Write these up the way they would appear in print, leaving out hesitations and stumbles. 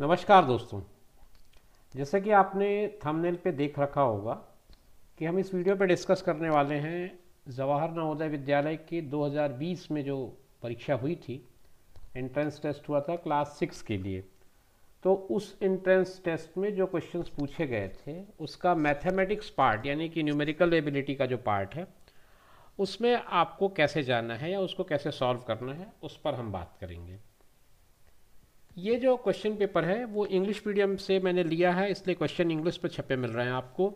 नमस्कार दोस्तों। जैसे कि आपने थंबनेल पे देख रखा होगा कि हम इस वीडियो पे डिस्कस करने वाले हैं जवाहर नवोदय विद्यालय की 2020 में जो परीक्षा हुई थी। एंट्रेंस टेस्ट हुआ था क्लास 6 के लिए। तो उस एंट्रेंस टेस्ट में जो क्वेश्चंस पूछे गए थे उसका मैथमेटिक्स पार्ट यानी कि न्यूमेरिकल एबिलिटी का जो पार्ट है उसमें आपको कैसे जानना है या उसको कैसे सॉल्व करना है उस पर हम बात करेंगे। ये जो क्वेश्चन पेपर है वो इंग्लिश मीडियम से मैंने लिया है, इसलिए क्वेश्चन इंग्लिश पे छपे मिल रहे हैं आपको।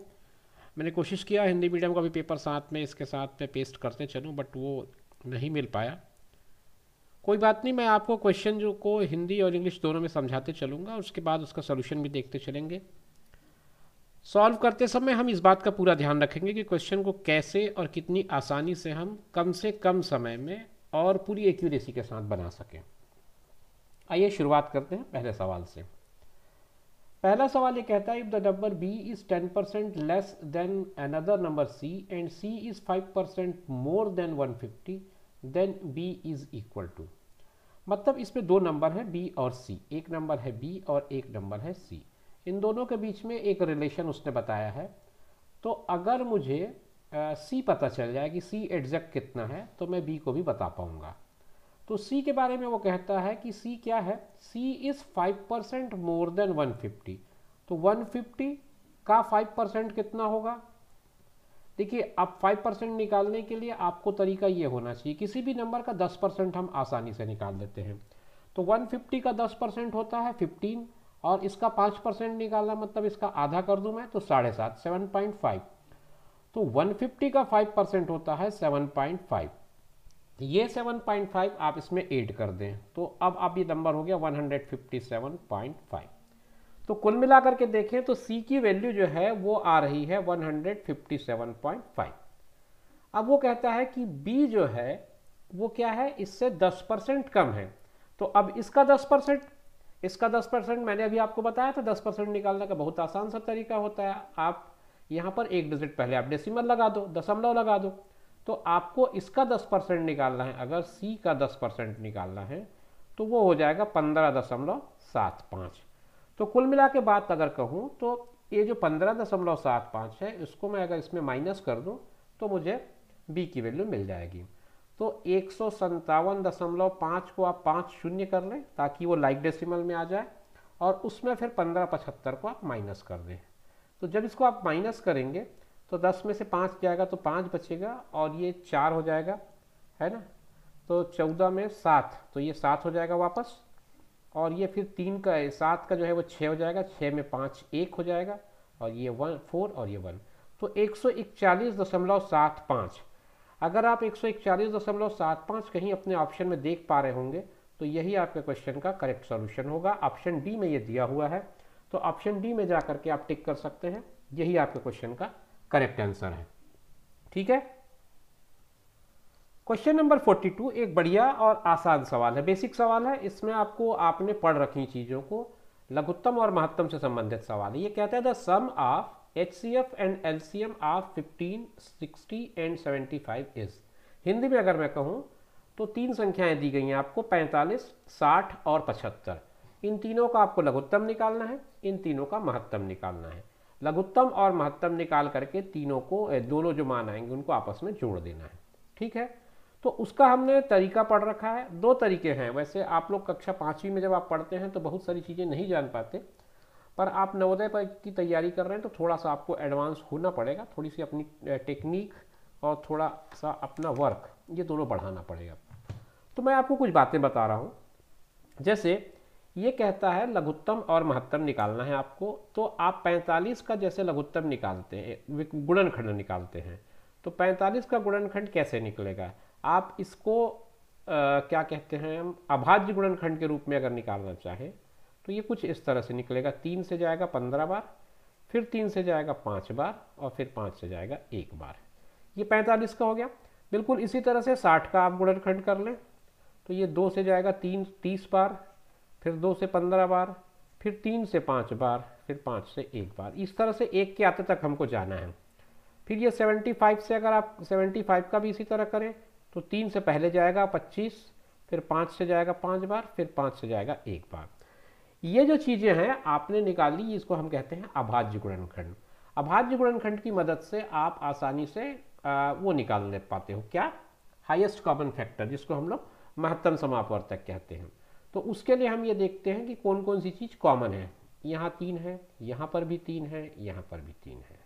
मैंने कोशिश किया हिंदी मीडियम का भी पेपर साथ में इसके साथ में पेस्ट करते चलूँ, बट वो नहीं मिल पाया। कोई बात नहीं, मैं आपको क्वेश्चन जो को हिंदी और इंग्लिश दोनों में समझाते चलूँगा, उसके बाद उसका सोल्यूशन भी देखते चलेंगे। सॉल्व करते समय हम इस बात का पूरा ध्यान रखेंगे कि क्वेश्चन को कैसे और कितनी आसानी से कम समय में और पूरी एक्यूरेसी के साथ बना सकें। आइए शुरुआत करते हैं पहले सवाल से। पहला सवाल ये कहता है, if the number b is 10% less than another number c and c is 5% more than 150 than b is equal to. मतलब इसमें दो नंबर है b और c, एक नंबर है b और एक नंबर है c। इन दोनों के बीच में एक रिलेशन उसने बताया है। तो अगर मुझे c पता चल जाए कि c एग्जैक्ट कितना है तो मैं b को भी बता पाऊंगा। तो C के बारे में वो कहता है कि C क्या है, C इज 5% मोर देन 150। तो 150 का 5% कितना होगा। देखिए, अब 5% निकालने के लिए आपको तरीका ये होना चाहिए, किसी भी नंबर का 10% हम आसानी से निकाल देते हैं। तो 150 का 10% होता है 15, और इसका 5% निकालना मतलब इसका आधा कर दूं मैं तो 7.5, 7.5। तो 150 का 5% होता है 7.5। ये 7.5 आप इसमें ऐड कर दें तो अब ये नंबर हो गया 157.5। तो कुल मिलाकर के देखें तो C की वैल्यू जो है वो आ रही है 157.5। अब वो कहता है कि B जो है वो क्या है, इससे 10% कम है। तो अब इसका 10% मैंने अभी आपको बताया था, 10% निकालने का बहुत आसान सा तरीका होता है। आप यहाँ पर एक डिजिट पहले आप डेसिमल लगा दो, दशमलव लगा दो। तो आपको इसका 10% निकालना है, अगर C का 10% निकालना है तो वो हो जाएगा 15.75। तो कुल मिला के बात अगर कहूँ तो ये जो 15.75 है इसको मैं अगर इसमें माइनस कर दूँ तो मुझे B की वैल्यू मिल जाएगी। तो 157.5 को आप 5 शून्य कर लें ताकि वो लाइक डेसिमल में आ जाए, और उसमें फिर 1575 को आप माइनस कर दें। तो जब इसको आप माइनस करेंगे तो 10 में से 5 जाएगा तो 5 बचेगा, और ये 4 हो जाएगा, है ना। तो 14 में 7, तो ये 7 हो जाएगा वापस, और ये फिर 3 का 7 का जो है वो 6 हो जाएगा, 6 में 5 1 हो जाएगा, और ये 1 4 और ये 1। तो 141.75। अगर आप 141.75 कहीं अपने ऑप्शन में देख पा रहे होंगे तो यही आपके क्वेश्चन का करेक्ट सॉल्यूशन होगा। ऑप्शन डी में ये दिया हुआ है, तो ऑप्शन डी में जाकर के आप टिक कर सकते हैं, यही आपके क्वेश्चन का करेक्ट आंसर है। ठीक है। क्वेश्चन नंबर 42 एक बढ़िया और आसान सवाल है, बेसिक सवाल है। इसमें आपने पढ़ रखी चीजों को, लघुत्तम और महत्तम से संबंधित सवाल है। ये कहता है the sum of HCF and LCM of 15, 60 and 75 is. Hindi में अगर मैं कहूँ तो तीन संख्याएं दी गई हैं आपको, 45, 60 और 75। इन तीनों का आपको लघुत्तम निकालना है, इन तीनों का महत्तम निकालना है। लघुत्तम और महत्तम निकाल करके तीनों को, दोनों जो मान आएंगे उनको आपस में जोड़ देना है। ठीक है। तो उसका हमने तरीका पढ़ रखा है। दो तरीके हैं वैसे, आप लोग कक्षा 5वीं में जब आप पढ़ते हैं तो बहुत सारी चीज़ें नहीं जान पाते, पर आप नवोदय पर की तैयारी कर रहे हैं तो थोड़ा सा आपको एडवांस होना पड़ेगा, थोड़ी सी अपनी टेक्निक और थोड़ा सा अपना वर्क, ये दोनों बढ़ाना पड़ेगा। तो मैं आपको कुछ बातें बता रहा हूँ। जैसे ये कहता है लघुत्तम और महत्तम निकालना है आपको, तो आप 45 का जैसे लघुत्तम निकालते हैं, गुणनखंड निकालते हैं, तो 45 का गुणनखंड कैसे निकलेगा। आप इसको क्या कहते हैं, हम अभाज्य गुणनखंड के रूप में अगर निकालना चाहें तो ये कुछ इस तरह से निकलेगा। 3 से जाएगा 15 बार, फिर 3 से जाएगा 5 बार, और फिर 5 से जाएगा 1 बार। ये 45 का हो गया। बिल्कुल इसी तरह से 60 का आप गुणनखंड कर लें, तो ये 2 से जाएगा 30 बार, फिर 2 से 15 बार, फिर 3 से 5 बार, फिर 5 से 1 बार। इस तरह से 1 के आते तक हमको जाना है। फिर ये 75 से अगर आप 75 का भी इसी तरह करें तो 3 से पहले जाएगा 25, फिर 5 से जाएगा 5 बार, फिर 5 से जाएगा 1 बार। ये जो चीज़ें हैं आपने निकाली, इसको हम कहते हैं अभाज्य गुणनखंड। अभाज्य गुणनखंड की मदद से आप आसानी से वो निकाल ले पाते हो, क्या, हाईएस्ट कॉमन फैक्टर, जिसको हम लोग महत्तम समापवर्तक कहते हैं। तो उसके लिए हम ये देखते हैं कि कौन कौन सी चीज़ कॉमन है। यहाँ 3 है, यहाँ पर भी 3 है, यहाँ पर भी 3 है।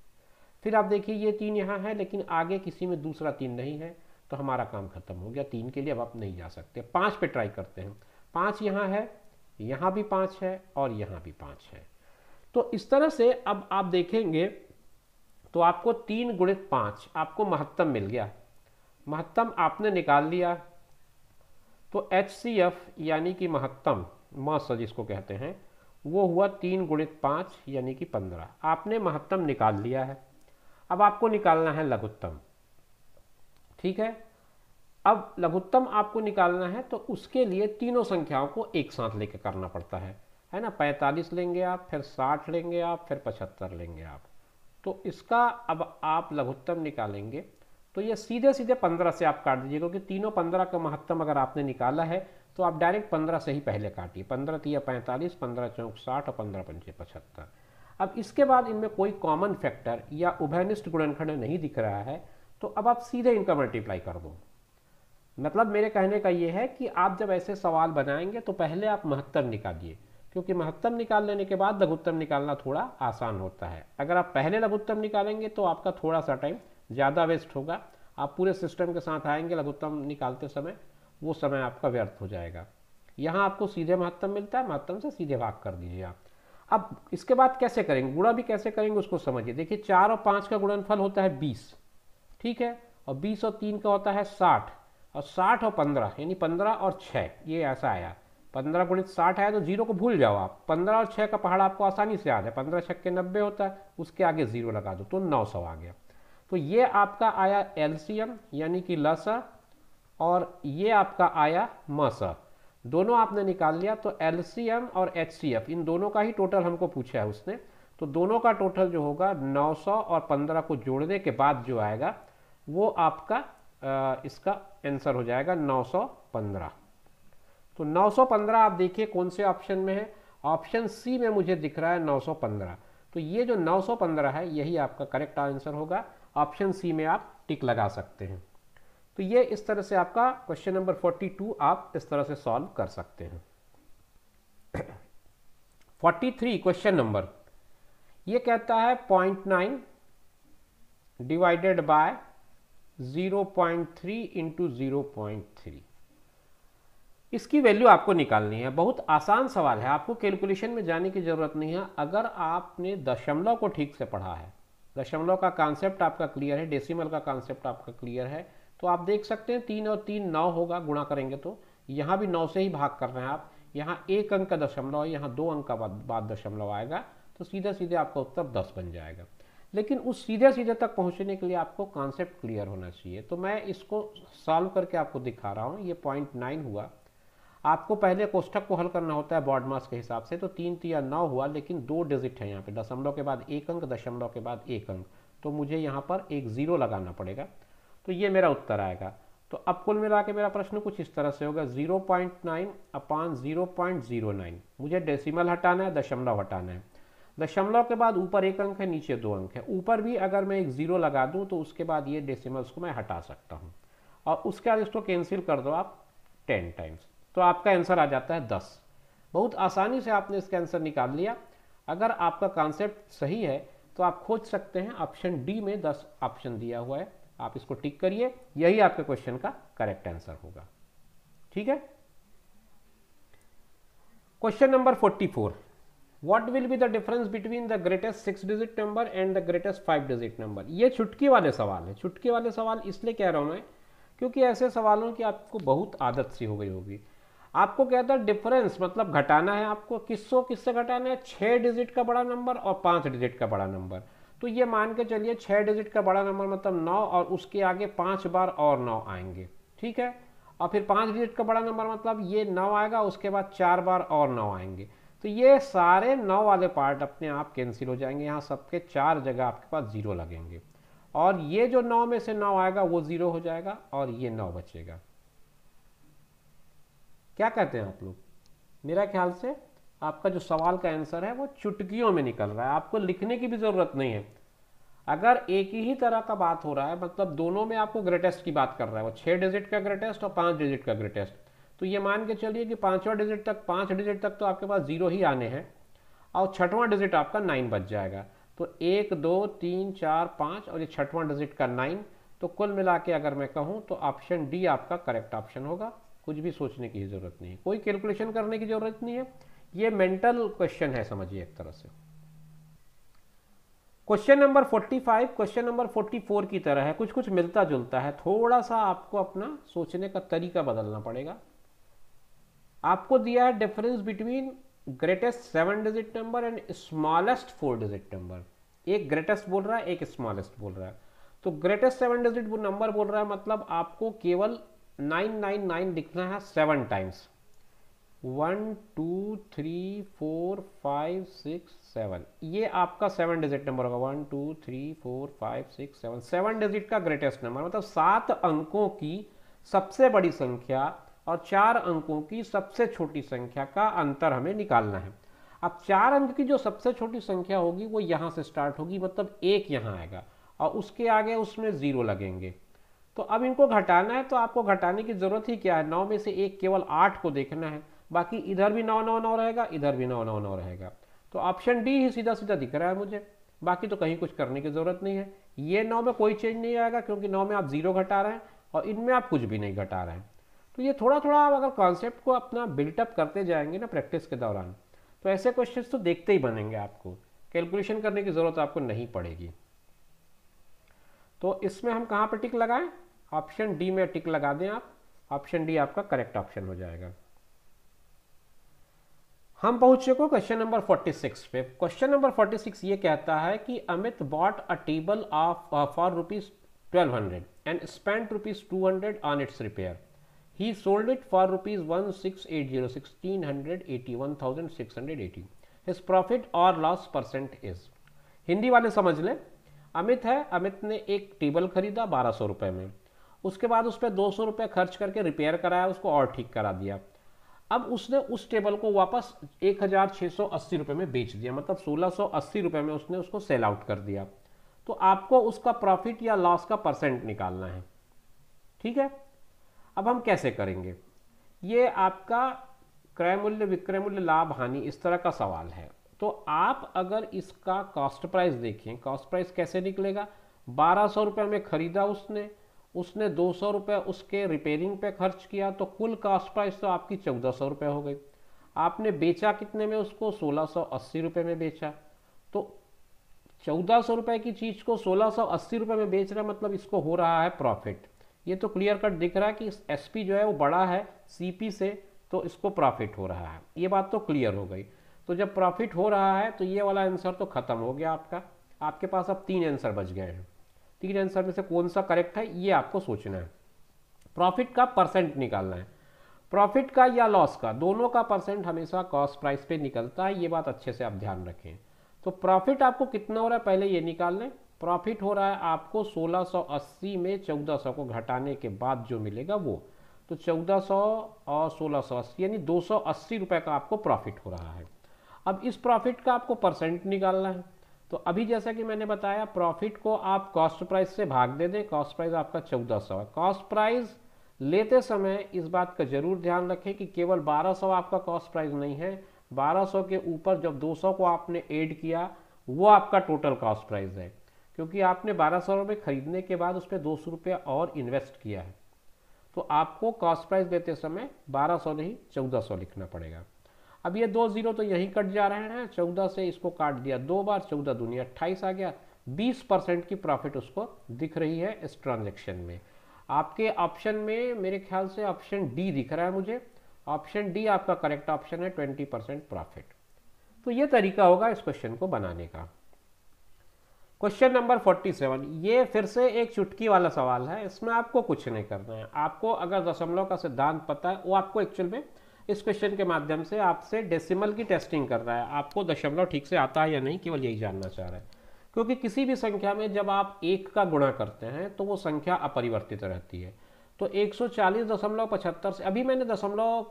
फिर आप देखिए ये 3 यहाँ है, लेकिन आगे किसी में दूसरा 3 नहीं है, तो हमारा काम खत्म हो गया। 3 के लिए अब आप नहीं जा सकते। 5 पे ट्राई करते हैं। 5 यहाँ है, यहाँ भी 5 है, और यहाँ भी 5 है। तो इस तरह से अब आप देखेंगे तो आपको 3 गुणित 5 आपको महत्तम मिल गया। महत्तम आपने निकाल लिया, तो HCF यानी कि महत्तम मास जिसको कहते हैं, वो हुआ 3 गुणित 5 यानी कि 15। आपने महत्तम निकाल लिया है। अब आपको निकालना है लघुत्तम, ठीक है। अब लघुत्तम आपको निकालना है, तो उसके लिए तीनों संख्याओं को एक साथ लेकर करना पड़ता है ना। 45 लेंगे आप, फिर 60 लेंगे आप, फिर 75 लेंगे आप। तो इसका अब आप लघुत्तम निकालेंगे, तो ये सीधे सीधे 15 से आप काट दीजिए, क्योंकि तीनों 15 का महत्तम अगर आपने निकाला है तो आप डायरेक्ट 15 से ही पहले काटिए। 15 तिया 45, 15 चौक 60 और 15 पंचे 75। अब इसके बाद इनमें कोई कॉमन फैक्टर या उभयनिष्ठ गुणनखंड नहीं दिख रहा है, तो अब आप सीधे इनका मल्टीप्लाई कर दो। मतलब मेरे कहने का ये है कि आप जब ऐसे सवाल बनाएंगे तो पहले आप महत्तम निकालिए, क्योंकि महत्तम निकाल लेने के बाद लघुत्तम निकालना थोड़ा आसान होता है। अगर आप पहले लघुत्तम निकालेंगे तो आपका थोड़ा सा टाइम ज़्यादा वेस्ट होगा। आप पूरे सिस्टम के साथ आएंगे लघुत्तम निकालते समय, वो समय आपका व्यर्थ हो जाएगा। यहाँ आपको सीधे महत्तम मिलता है, महत्तम से सीधे भाग कर दीजिए आप। अब इसके बाद कैसे करेंगे, गुणा भी कैसे करेंगे उसको समझिए। देखिए 4 और 5 का गुणनफल होता है 20, ठीक है, और 20 और 3 का होता है 60, और 60 और 15 यानी 15 और 6, ये ऐसा आया। 15 गुणित 60 आया तो जीरो को भूल जाओ आप। 15 और 6 का पहाड़ आपको आसानी से याद है, 15 छक्के 90 होता है, उसके आगे जीरो लगा दो तो 900 आ गया। तो ये आपका आया एलसीएम यानी कि लसा, और ये आपका आया मसा। दोनों आपने निकाल लिया, तो एलसीएम और एचसीएफ इन दोनों का ही टोटल हमको पूछा है उसने। तो दोनों का टोटल जो होगा 900 और 15 को जोड़ने के बाद जो आएगा वो आपका इसका आंसर हो जाएगा 915। तो 915 आप देखिए कौन से ऑप्शन में है। ऑप्शन सी में मुझे दिख रहा है 915। तो ये जो 915 है यही आपका करेक्ट आंसर होगा। ऑप्शन सी में आप टिक लगा सकते हैं। तो ये इस तरह से आपका क्वेश्चन नंबर 42 आप इस तरह से सॉल्व कर सकते हैं। 43 क्वेश्चन नंबर, ये कहता है 0.9 डिवाइडेड बाय 0.3 इंटू 0.3। इसकी वैल्यू आपको निकालनी है। बहुत आसान सवाल है, आपको कैलकुलेशन में जाने की जरूरत नहीं है। अगर आपने दशमलव को ठीक से पढ़ा है, दशमलव का कॉन्सेप्ट आपका क्लियर है, डेसिमल का कॉन्सेप्ट आपका क्लियर है, तो आप देख सकते हैं 3 और 3 9 होगा, गुणा करेंगे तो यहाँ भी 9 से ही भाग कर रहे हैं आप। यहाँ 1 अंक का दशमलव है, यहाँ 2 अंक का बाद दशमलव आएगा, तो सीधे सीधे आपका उत्तर 10 बन जाएगा। लेकिन उस सीधे सीधे तक पहुँचने के लिए आपको कॉन्सेप्ट क्लियर होना चाहिए। तो मैं इसको सॉल्व करके आपको दिखा रहा हूँ। ये 0.9 हुआ। आपको पहले कोष्ठक को हल करना होता है बॉड मास के हिसाब से। तो 3 3 9 हुआ, लेकिन 2 डिजिट है यहाँ पे, दशमलव के बाद 1 अंक, दशमलव के बाद 1 अंक, तो मुझे यहाँ पर एक 0 लगाना पड़ेगा। तो ये मेरा उत्तर आएगा। तो अब कुल मिला के मेरा प्रश्न कुछ इस तरह से होगा, 0.9 अपान 0.09। मुझे डेसिमल हटाना है, दशमलव हटाना है। दशमलव के बाद ऊपर 1 अंक है, नीचे 2 अंक है। ऊपर भी अगर मैं एक 0 लगा दूं तो उसके बाद ये डेसिमल्स को मैं हटा सकता हूं, और उसके बाद इसको कैंसिल कर दो आप 10 टाइम्स, तो आपका आंसर आ जाता है 10। बहुत आसानी से आपने इसका आंसर निकाल लिया। अगर आपका कॉन्सेप्ट सही है तो आप खोज सकते हैं, ऑप्शन डी में 10 ऑप्शन दिया हुआ है, आप इसको टिक करिए, यही आपके क्वेश्चन का करेक्ट आंसर होगा। ठीक है। Question number 44, what will be the difference between the greatest 6 digit number and the greatest 5 digit number. ये चुटकी वाले सवाल है। चुटकी वाले सवाल इसलिए कह रहा हूं मैं, क्योंकि ऐसे सवालों की आपको बहुत आदत सी हो गई होगी। आपको कहता है डिफरेंस मतलब घटाना है, आपको किससे घटाना है, 6 डिजिट का बड़ा नंबर और 5 डिजिट का बड़ा नंबर। तो ये मान के चलिए 6 डिजिट का बड़ा नंबर मतलब 9, और उसके आगे 5 बार और 9 आएंगे, ठीक है। और फिर 5 डिजिट का बड़ा नंबर मतलब ये 9 आएगा, उसके बाद 4 बार और 9 आएंगे। तो ये सारे 9 वाले पार्ट अपने आप कैंसिल हो जाएंगे, यहाँ सबके 4 जगह आपके पास 0 लगेंगे, और ये जो 9 में से 9 आएगा वो 0 हो जाएगा, और ये 9 बचेगा। क्या कहते हैं आप लोग? मेरा ख्याल से आपका जो सवाल का आंसर है वो चुटकियों में निकल रहा है, आपको लिखने की भी ज़रूरत नहीं है। अगर एक ही तरह का बात हो रहा है, मतलब दोनों में आपको ग्रेटेस्ट की बात कर रहा है, वो 6 डिजिट का ग्रेटेस्ट और 5 डिजिट का ग्रेटेस्ट, तो ये मान के चलिए कि 5 डिजिट तक तो आपके पास जीरो ही आने हैं और छठवां डिजिट आपका 9 बच जाएगा। तो 1 2 3 4 5 और ये छठवां डिजिट का 9, तो कुल मिला के अगर मैं कहूँ तो ऑप्शन डी आपका करेक्ट ऑप्शन होगा। कुछ भी सोचने की ज़रूरत नहीं है, कोई कैलकुलेशन करने की ज़रूरत नहीं है, ये मेंटल क्वेश्चन है समझिए एक तरह से। क्वेश्चन नंबर 45 क्वेश्चन नंबर 44 की तरह है, कुछ कुछ मिलता जुलता है, थोड़ा सा आपको अपना सोचने का तरीका बदलना पड़ेगा। आपको दिया है difference between greatest 7 digit number and smallest 4 digit number. एक ग्रेटेस्ट बोल रहा है, एक स्मॉलेस्ट बोल रहा है। तो ग्रेटेस्ट 7 डिजिट नंबर बोल रहा है, मतलब आपको केवल 999 लिखना है 7 टाइम्स। 1 2 3 4 5 6 7, ये आपका 7 डिजिट नंबर होगा। 1 2 3 4 5 6 7, 7 डिजिट का ग्रेटेस्ट नंबर, मतलब 7 अंकों की सबसे बड़ी संख्या और 4 अंकों की सबसे छोटी संख्या का अंतर हमें निकालना है। अब 4 अंक की जो सबसे छोटी संख्या होगी वो यहाँ से स्टार्ट होगी, मतलब 1 यहाँ आएगा और उसके आगे उसमें 0 लगेंगे। तो अब इनको घटाना है, तो आपको घटाने की जरूरत ही क्या है, 9 में से 1 केवल 8 को देखना है, बाकी इधर भी 9 9 9 रहेगा, इधर भी 9 9 9 रहेगा। तो ऑप्शन डी ही सीधा सीधा दिख रहा है मुझे, बाकी तो कहीं कुछ करने की जरूरत नहीं है। ये 9 में कोई चेंज नहीं आएगा क्योंकि 9 में आप 0 घटा रहे हैं और इनमें आप कुछ भी नहीं घटा रहे हैं। तो ये थोड़ा थोड़ा आप अगर कॉन्सेप्ट को अपना बिल्टअप करते जाएंगे ना प्रैक्टिस के दौरान, तो ऐसे क्वेश्चन तो देखते ही बनेंगे, आपको कैलकुलेशन करने की जरूरत आपको नहीं पड़ेगी। तो इसमें हम कहाँ पर टिक लगाएं, ऑप्शन डी में टिक लगा दें आप, ऑप्शन डी आपका करेक्ट ऑप्शन हो जाएगा। हम पहुंच चुके क्वेश्चन नंबर 46 पे। क्वेश्चन नंबर 46 ये कहता है कि Amit bought a table of for ₹1200 and spent ₹200 on it's repair. He sold it for ₹1680 1681,680। His profit और लॉस परसेंट इज। हिंदी वाले समझ लें, अमित है, अमित ने एक टेबल खरीदा 1200 रुपये में, उसके बाद उस पर 200 रुपये खर्च करके रिपेयर कराया, उसको और ठीक करा दिया। अब उसने उस टेबल को वापस 1680 रुपये में बेच दिया, मतलब 1680 रुपये में उसने उसको सेल आउट कर दिया। तो आपको उसका प्रॉफिट या लॉस का परसेंट निकालना है, ठीक है। अब हम कैसे करेंगे, ये आपका क्रय मूल्य विक्रय मूल्य लाभ हानि इस तरह का सवाल है। तो आप अगर इसका कॉस्ट प्राइस देखें, कॉस्ट प्राइस कैसे निकलेगा, 1200 रुपये में खरीदा उसने 200 रुपये उसके रिपेयरिंग पे खर्च किया, तो कुल कॉस्ट प्राइस तो आपकी 1400 रुपये हो गई। आपने बेचा कितने में उसको, 1680 रुपये में बेचा। तो 1400 रुपये की चीज़ को 1680 रुपये में बेच रहा है, मतलब इसको हो रहा है प्रॉफिट। ये तो क्लियर कट दिख रहा है कि एसपी जो है वो बड़ा है सीपी से, तो इसको प्रॉफिट हो रहा है, ये बात तो क्लियर हो गई। तो जब प्रॉफिट हो रहा है तो ये वाला आंसर तो खत्म हो गया आपका। आपके पास अब 3 आंसर बच गए हैं, 3 आंसर में से कौन सा करेक्ट है ये आपको सोचना है। प्रॉफिट का परसेंट निकालना है, प्रॉफिट का या लॉस का, दोनों का परसेंट हमेशा कॉस्ट प्राइस पे निकलता है, ये बात अच्छे से आप ध्यान रखें। तो प्रॉफिट आपको कितना हो रहा है पहले ये निकाल लें। प्रॉफिट हो रहा है आपको 1680 में 1400 को घटाने के बाद जो मिलेगा वो, तो 1400 और 1680 यानी 280 रुपये का आपको प्रॉफिट हो रहा है। अब इस प्रॉफिट का आपको परसेंट निकालना है। तो अभी जैसा कि मैंने बताया, प्रॉफिट को आप कॉस्ट प्राइस से भाग दे दें, कॉस्ट प्राइस आपका 1400 है। कॉस्ट प्राइस लेते समय इस बात का जरूर ध्यान रखें कि केवल 1200 आपका कॉस्ट प्राइस नहीं है, 1200 के ऊपर जब 200 को आपने ऐड किया वो आपका टोटल कॉस्ट प्राइस है, क्योंकि आपने 1200 रुपये खरीदने के बाद उस पर 200 रुपये और इन्वेस्ट किया है। तो आपको कॉस्ट प्राइस देते समय 1200 नहीं 1400 लिखना पड़ेगा। अब ये 2 जीरो तो यहीं कट जा रहे हैं, 14 से इसको काट दिया 2 बार, 14 दूनी 28 आ गया। 20% की प्रॉफिट उसको दिख रही है इस ट्रांजैक्शन में। आपके ऑप्शन में मेरे ख्याल से ऑप्शन डी दिख रहा है मुझे, ऑप्शन डी आपका करेक्ट ऑप्शन है, 20% प्रॉफिट। तो ये तरीका होगा इस क्वेश्चन को बनाने का। क्वेश्चन नंबर 47, ये फिर से एक चुटकी वाला सवाल है, इसमें आपको कुछ नहीं करना है। आपको अगर दशमलव का सिद्धांत पता है, वो आपको एक्चुअल में इस क्वेश्चन के माध्यम से आपसे डेसिमल की टेस्टिंग कर रहा है, आपको दशमलव ठीक से आता है या नहीं, केवल यही जानना चाह रहा है। क्योंकि किसी भी संख्या में जब आप 1 का गुणा करते हैं तो वो संख्या अपरिवर्तित रहती है। तो 140.75 से, अभी मैंने दशमलव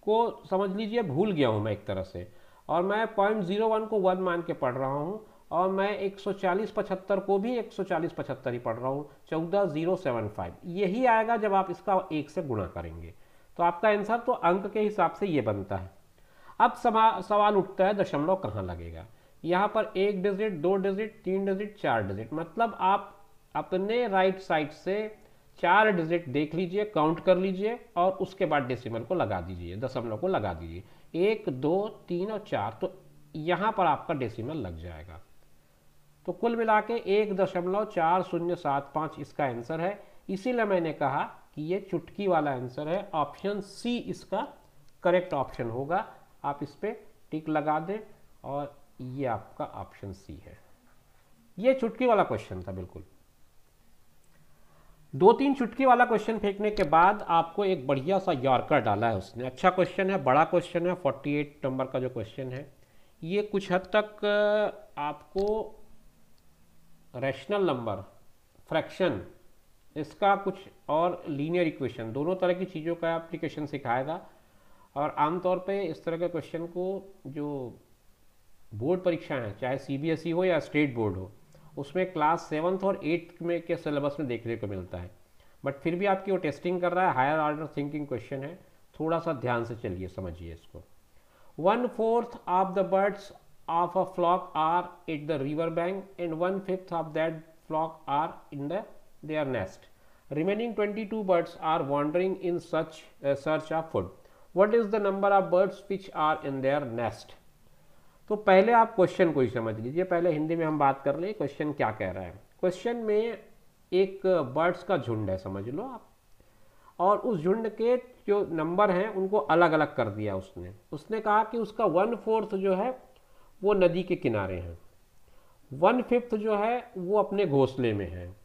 को समझ लीजिए भूल गया हूँ मैं एक तरह से, और मैं 0.01 को 1 मान के पढ़ रहा हूँ, और मैं 140-75 को भी 140-75 ही पढ़ रहा हूँ, 14075 यही आएगा जब आप इसका 1 से गुणा करेंगे। तो आपका आंसर तो अंक के हिसाब से ये बनता है। अब सवाल उठता है दशमलव कहाँ लगेगा। यहाँ पर 1 डिजिट, 2 डिजिट, 3 डिजिट, 4 डिजिट, मतलब आप अपने राइट साइड से 4 डिजिट देख लीजिए, काउंट कर लीजिए, और उसके बाद डेसिमल को लगा दीजिए, दशमलव को लगा दीजिए, 1, 2, 3 और 4, तो यहाँ पर आपका डेसिमल लग जाएगा। तो कुल मिला के 1.4075 इसका आंसर है। इसीलिए मैंने कहा कि ये चुटकी वाला आंसर है, ऑप्शन सी इसका करेक्ट ऑप्शन होगा। आप इस पर टिक लगा दें, और ये आपका ऑप्शन सी है। ये चुटकी वाला क्वेश्चन था बिल्कुल। 2-3 चुटकी वाला क्वेश्चन फेंकने के बाद आपको एक बढ़िया सा यॉर्कर डाला है उसने। अच्छा क्वेश्चन है, बड़ा क्वेश्चन है, 48 नंबर का जो क्वेश्चन है, ये कुछ हद तक आपको रैशनल नंबर, फ्रैक्शन, इसका कुछ और लीनियर इक्वेशन, दोनों तरह की चीज़ों का एप्लीकेशन सिखाएगा। और आमतौर पे इस तरह के क्वेश्चन को जो बोर्ड परीक्षा है, चाहे CBSE हो या स्टेट बोर्ड हो, उसमें क्लास 7th और 8th में के सिलेबस में देखने को मिलता है। बट फिर भी आपकी वो टेस्टिंग कर रहा है, हायर ऑर्डर थिंकिंग क्वेश्चन है, थोड़ा सा ध्यान से चलिए, समझिए इसको। 1/4 of the birds of a flock are at the river bank and 1/5 of that flock are in their nest. Remaining 22 birds are wandering in search of food. What is the number of birds which are in their nest? तो पहले आप question को ही समझ लीजिए, पहले हिंदी में हम बात कर ले क्वेश्चन क्या कह रहा है। क्वेश्चन में एक बर्ड्स का झुंड है, समझ लो आप, और उस झुंड के जो नंबर हैं उनको अलग अलग कर दिया उसने कहा कि उसका 1/4 जो है वो नदी के किनारे हैं, 1/5 जो है वो अपने घोंसले में है,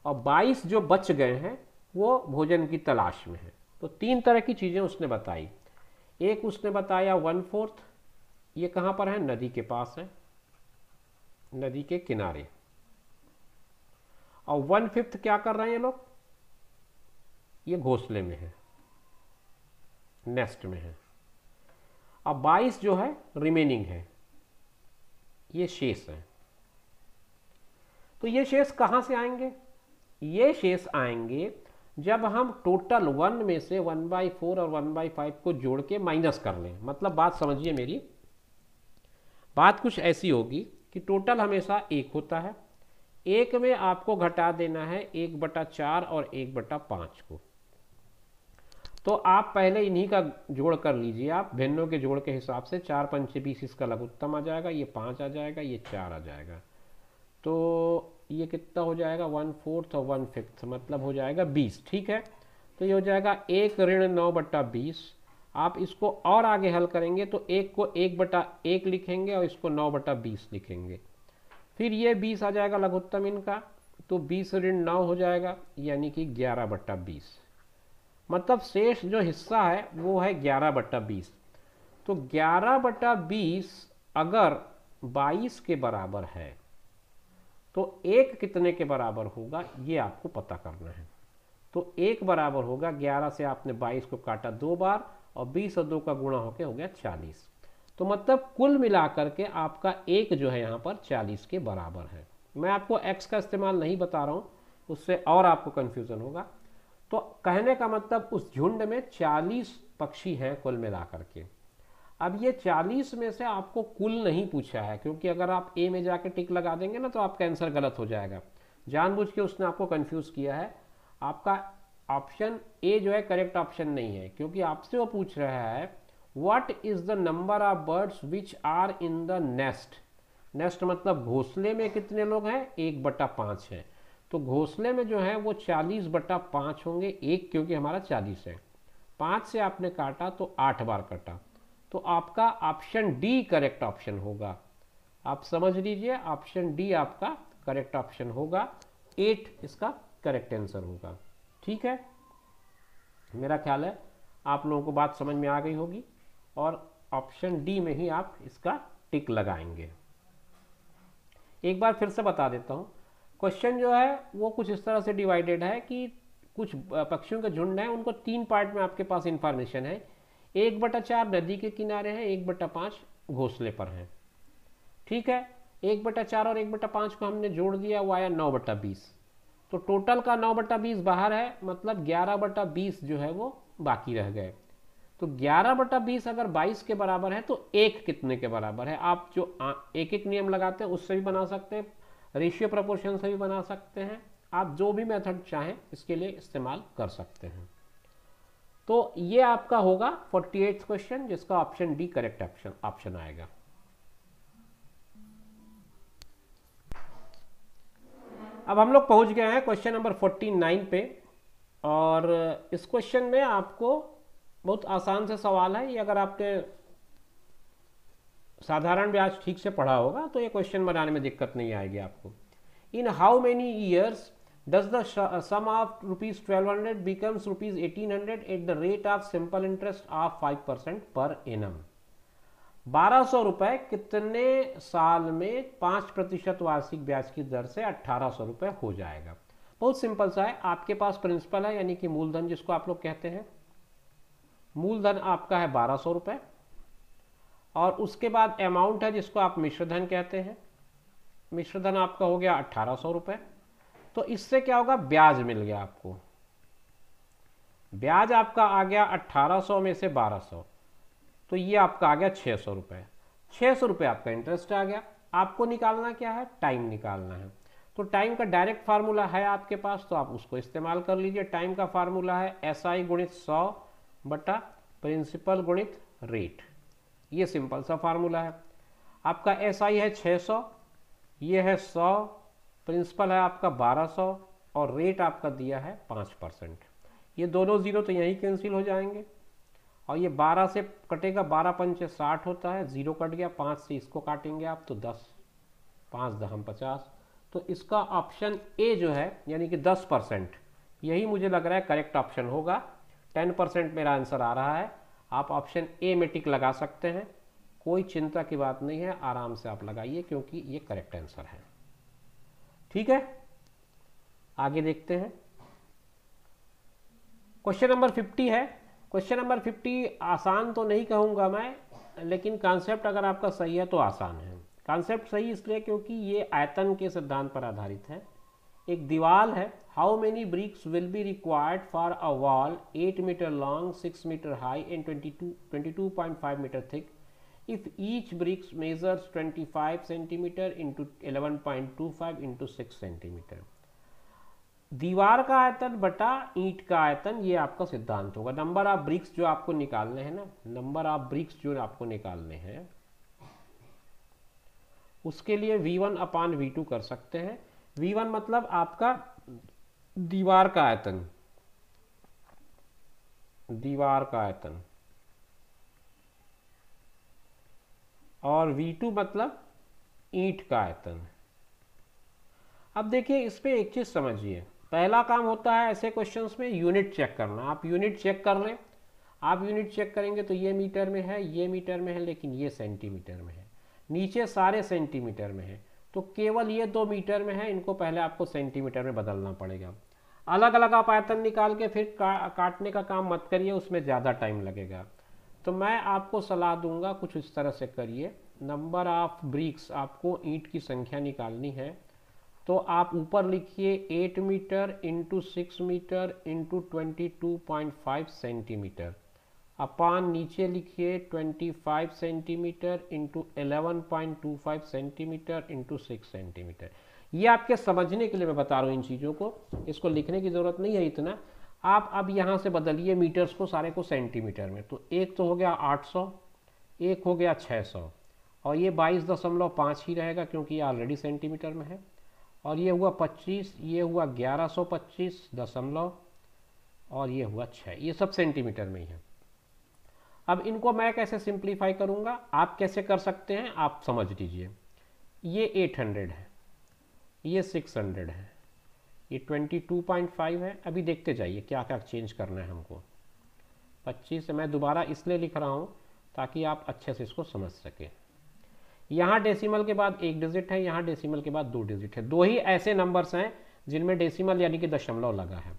और 22 जो बच गए हैं वो भोजन की तलाश में हैं। तो 3 तरह की चीज़ें उसने बताई। एक उसने बताया 1/4, ये कहाँ पर है, नदी के पास है, नदी के किनारे, और 1/5 क्या कर रहे हैं ये लोग, ये घोंसले में है, नेस्ट में है, और 22 जो है रिमेनिंग है, ये शेष है। तो ये शेष कहाँ से आएंगे, ये शेष आएंगे जब हम टोटल 1 में से 1/4 और 1/5 को जोड़ के माइनस कर लें। मतलब बात समझिए मेरी, बात कुछ ऐसी होगी कि टोटल हमेशा 1 होता है, 1 में आपको घटा देना है 1/4 और 1/5 को। तो आप पहले इन्हीं का जोड़ कर लीजिए, आप भिन्नों के जोड़ के हिसाब से, 4 पंचे 20 इसका लघुत्तम आ जाएगा, ये 5 आ जाएगा, ये 4 आ जाएगा, तो ये कितना हो जाएगा 1/4 और 1/5, मतलब हो जाएगा 20। ठीक है, तो ये हो जाएगा 1 ऋण 9/20। आप इसको और आगे हल करेंगे तो 1 को 1/1 लिखेंगे और इसको 9/20 लिखेंगे, फिर ये 20 आ जाएगा लघुत्तम इनका, तो 20 ऋण 9 हो जाएगा, यानी कि 11/20। मतलब शेष जो हिस्सा है वो है 11/20। तो 11/20 अगर 22 के बराबर है तो 1 कितने के बराबर होगा, ये आपको पता करना है। तो 1 बराबर होगा, 11 से आपने 22 को काटा 2 बार, और 20 और 2 का गुणा होकर हो गया 40। तो मतलब कुल मिलाकर के आपका 1 जो है यहाँ पर 40 के बराबर है। मैं आपको x का इस्तेमाल नहीं बता रहा हूँ, उससे और आपको कन्फ्यूज़न होगा। तो कहने का मतलब उस झुंड में 40 पक्षी हैं कुल मिलाकर के। अब ये 40 में से आपको कुल नहीं पूछा है, क्योंकि अगर आप ए में जाके टिक लगा देंगे ना तो आपका आंसर गलत हो जाएगा। जानबूझ के उसने आपको कंफ्यूज किया है। आपका ऑप्शन ए जो है करेक्ट ऑप्शन नहीं है, क्योंकि आपसे वो पूछ रहा है what is the number of birds which are in the nest. Nest मतलब घोंसले में कितने लोग हैं, 1/5 है। तो घोंसले में जो है वो 40/5 होंगे, 1 क्योंकि हमारा 40 है, 5 से आपने काटा तो 8 बार कटा, तो आपका ऑप्शन डी करेक्ट ऑप्शन होगा। आप समझ लीजिए, ऑप्शन डी आपका करेक्ट ऑप्शन होगा, 8 इसका करेक्ट आंसर होगा। ठीक है, मेरा ख्याल है आप लोगों को बात समझ में आ गई होगी, और ऑप्शन डी में ही आप इसका टिक लगाएंगे। एक बार फिर से बता देता हूँ, क्वेश्चन जो है वो कुछ इस तरह से डिवाइडेड है कि कुछ पक्षियों के झुंड हैं, उनको 3 पार्ट में आपके पास इंफॉर्मेशन है। 1/4 नदी के किनारे है, 1/5 घोंसले पर है। ठीक है, 1/4 और 1/5 को हमने जोड़ दिया, वो आया 9/20। तो टोटल का 9/20 बाहर है, मतलब 11/20 जो है वो बाकी रह गए। तो 11/20 अगर 22 के बराबर है तो 1 कितने के बराबर है? आप जो एक एक नियम लगाते हैं उससे भी बना सकते हैं, रेशियो प्रोपोर्शन से भी बना सकते हैं, आप जो भी मेथड चाहें इसके लिए इस्तेमाल कर सकते हैं। तो ये आपका होगा 48वां क्वेश्चन, जिसका ऑप्शन डी करेक्ट ऑप्शन आएगा। अब हम लोग पहुंच गए हैं क्वेश्चन नंबर 49 पे, और इस क्वेश्चन में आपको बहुत आसान से सवाल है। ये अगर आपने साधारण ब्याज ठीक से पढ़ा होगा तो ये क्वेश्चन बनाने में दिक्कत नहीं आएगी आपको। In how many years does the sum of ₹1200 becomes ₹1800 at the rate of simple interest of 5% per annum. 1200 रुपए कितने साल में 5% वार्षिक ब्याज की दर से 1800 रुपए हो जाएगा? बहुत सिंपल सा है। आपके पास प्रिंसिपल है, यानी कि मूलधन जिसको आप लोग कहते हैं। मूलधन आपका है 1200 रुपए, और उसके बाद अमाउंट है जिसको आप मिश्रधन कहते हैं। मिश्रधन आपका हो गया 1800 रुपए। तो इससे क्या होगा? ब्याज मिल गया आपको। ब्याज आपका आ गया 1800 में से 1200, तो ये आपका आ गया 600 रुपए। 600 रुपए आपका इंटरेस्ट आ गया। आपको निकालना क्या है? टाइम निकालना है। तो टाइम का डायरेक्ट फार्मूला है आपके पास, तो आप उसको इस्तेमाल कर लीजिए। टाइम का फार्मूला है SI गुणित 100 बटा प्रिंसिपल गुणित रेट। ये सिंपल सा फार्मूला है। आपका SI है 600, ये है 100, प्रिंसिपल है आपका 1200, और रेट आपका दिया है 5%। ये दोनों जीरो तो यहीं कैंसिल हो जाएंगे, और ये 12 से कटेगा, 12 पंचे 60 होता है, जीरो कट गया, 5 से इसको काटेंगे आप तो 10, 5 दहम 50। तो इसका ऑप्शन ए जो है यानी कि 10%, यही मुझे लग रहा है करेक्ट ऑप्शन होगा। 10% मेरा आंसर आ रहा है। आप ऑप्शन ए में टिक लगा सकते हैं, कोई चिंता की बात नहीं है, आराम से आप लगाइए क्योंकि ये करेक्ट आंसर है। ठीक है, आगे देखते हैं। क्वेश्चन नंबर 50 है। क्वेश्चन नंबर 50 आसान तो नहीं कहूँगा मैं, लेकिन कॉन्सेप्ट अगर आपका सही है तो आसान है। कॉन्सेप्ट सही इसलिए क्योंकि ये आयतन के सिद्धांत पर आधारित है। एक दीवार है। How many bricks will be required for a wall 8 metre long, 6 metre high and 22.5 metre thick if each bricks measures 25 centimeter into 11.25 into 6 centimeter। दीवार का आयतन बटा ईंट का आयतन, ये आपका सिद्धांत होगा। नंबर ऑफ ब्रिक्स जो आपको निकालने हैं ना, नंबर ऑफ ब्रिक्स जो आपको निकालने हैं, उसके लिए V1/V2 कर सकते हैं। V1 मतलब आपका दीवार का आयतन, दीवार का आयतन, और V2 मतलब ईंट का आयतन। अब देखिए इस पे एक चीज समझिए। पहला काम होता है ऐसे क्वेश्चंस में यूनिट चेक करना। आप यूनिट चेक कर लें। आप यूनिट चेक करेंगे तो ये मीटर में है, ये मीटर में है, लेकिन ये सेंटीमीटर में है। नीचे सारे सेंटीमीटर में है, तो केवल ये 2 मीटर में है, इनको पहले आपको सेंटीमीटर में बदलना पड़ेगा। अलग अलग आप आयतन निकाल के फिर काटने का काम मत करिए, उसमें ज़्यादा टाइम लगेगा। तो मैं आपको सलाह दूंगा कुछ इस तरह से करिए। नंबर ऑफ ब्रिक्स, आपको ईंट की संख्या निकालनी है, तो आप ऊपर लिखिए 8 metre into 6 metre into 22.5 centimetre, अपान नीचे लिखिए 25 centimetre into 11.25 centimetre into 6 centimetre. ये आपके समझने के लिए मैं बता रहा हूँ इन चीज़ों को, इसको लिखने की ज़रूरत नहीं है इतना। आप अब यहाँ से बदलिए मीटर्स को सारे को सेंटीमीटर में। तो एक तो हो गया 800, एक हो गया 600, और ये 22.5 ही रहेगा क्योंकि ये ऑलरेडी सेंटीमीटर में है, और ये हुआ 25, ये हुआ 1125 दशमलव, और ये हुआ 6, ये सब सेंटीमीटर में ही है। अब इनको मैं कैसे सिंप्लीफाई करूँगा, आप कैसे कर सकते हैं आप समझ लीजिए। ये 800 है, ये 600 है, ये 22.5 है। अभी देखते जाइए क्या क्या चेंज करना है हमको। 25 से मैं दोबारा इसलिए लिख रहा हूँ ताकि आप अच्छे से इसको समझ सकें। यहाँ डेसिमल के बाद 1 डिजिट है, यहाँ डेसिमल के बाद 2 डिजिट है। 2 ही ऐसे नंबर्स हैं जिनमें डेसिमल यानी कि दशमलव लगा है।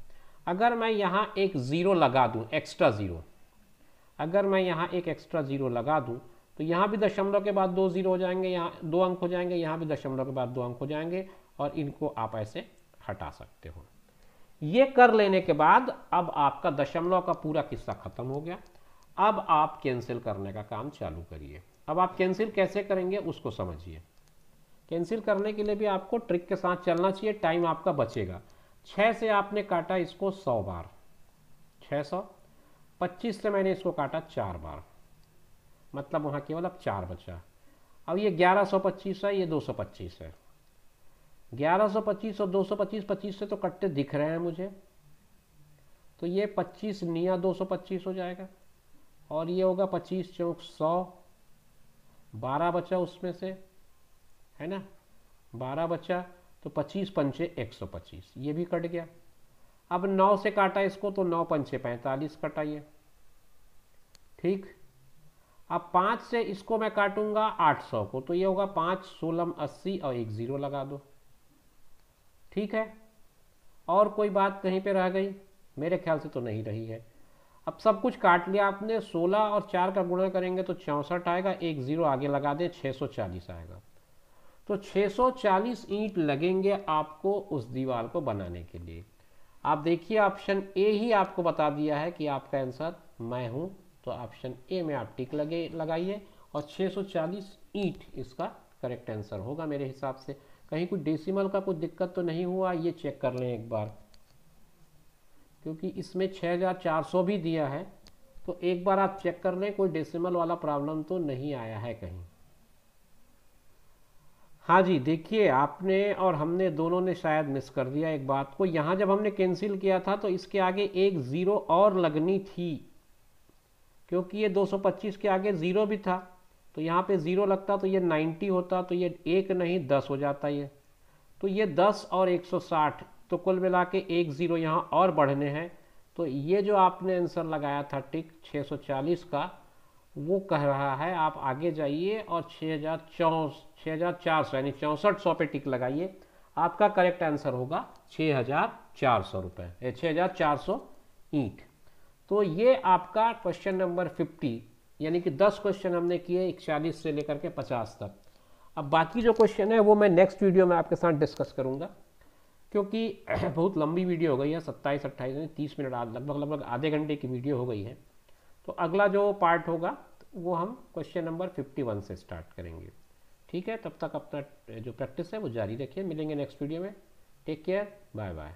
अगर मैं यहाँ एक 0 लगा दूँ, एक्स्ट्रा 0, अगर मैं यहाँ एक एक्स्ट्रा ज़ीरो लगा दूँ तो यहाँ भी दशमलव के बाद 2 ज़ीरो हो जाएंगे, यहाँ 2 अंक हो जाएंगे, यहाँ भी दशमलव के बाद 2 अंक हो जाएंगे, और इनको आप ऐसे हटा सकते हो। ये कर लेने के बाद अब आपका दशमलव का पूरा किस्सा खत्म हो गया। अब आप कैंसिल करने का काम चालू करिए। अब आप कैंसिल कैसे करेंगे उसको समझिए। कैंसिल करने के लिए भी आपको ट्रिक के साथ चलना चाहिए, टाइम आपका बचेगा। 6 से आपने काटा इसको 100 बार, 600। 25 से मैंने इसको काटा 4 बार, मतलब वहाँ केवल अब 4 बचा। अब ये 1125 है, ये 225 है। 1125 और 225 25 से तो कट्टे दिख रहे हैं मुझे, तो ये 25 निया 225 हो जाएगा, और ये होगा 25 चौक 100, 12 बचा उसमें से, है ना, 12 बचा, तो 25 पंचे 125, ये भी कट गया। अब 9 से काटा इसको तो 9 पंचे 45 कटाइए, ठीक। अब 5 से इसको मैं काटूंगा 800 को, तो ये होगा 5 16 80 और एक ज़ीरो लगा दो, ठीक है। और कोई बात कहीं पे रह गई? मेरे ख्याल से तो नहीं रही है। अब सब कुछ काट लिया आपने, 16 और 4 का गुणा करेंगे तो 64 आएगा, एक ज़ीरो आगे लगा दें 640 आएगा। तो 640 ईंट लगेंगे आपको उस दीवार को बनाने के लिए। आप देखिए ऑप्शन ए ही आपको बता दिया है कि आपका आंसर मैं हूं, तो ऑप्शन ए में आप टिक लगाइए, और 640 ईंट इसका करेक्ट आंसर होगा मेरे हिसाब से। कहीं कोई डेसिमल का कोई दिक्कत तो नहीं हुआ, ये चेक कर लें एक बार, क्योंकि इसमें 6400 भी दिया है, तो एक बार आप चेक कर लें कोई डेसिमल वाला प्रॉब्लम तो नहीं आया है कहीं। हाँ जी, देखिए आपने और हमने दोनों ने शायद मिस कर दिया एक बात को। यहाँ जब हमने कैंसिल किया था तो इसके आगे एक ज़ीरो और लगनी थी, क्योंकि ये 225 के आगे ज़ीरो भी था, तो यहाँ पे ज़ीरो लगता तो ये 90 होता, तो ये एक नहीं 10 हो जाता ये। तो ये 10 और 160, तो कुल मिला के एक ज़ीरो यहाँ और बढ़ने हैं। तो ये जो आपने आंसर लगाया था टिक 640 का, वो कह रहा है आप आगे जाइए और 6400 यानी 6400 पे टिक लगाइए। आपका करेक्ट आंसर होगा 6400 रुपये, 6400 ईंट। तो ये आपका क्वेश्चन नंबर 50, यानी कि 10 क्वेश्चन हमने किए 41 से लेकर के 50 तक। अब बाकी जो क्वेश्चन है वो मैं नेक्स्ट वीडियो में आपके साथ डिस्कस करूंगा, क्योंकि बहुत लंबी वीडियो हो गई है, 27-28 30 मिनट, लगभग आधे घंटे की वीडियो हो गई है। तो अगला जो पार्ट होगा वो हम क्वेश्चन नंबर 51 से स्टार्ट करेंगे, ठीक है। तब तक अपना जो प्रैक्टिस है वो जारी रखिए। मिलेंगे नेक्स्ट वीडियो में। Take care, bye bye.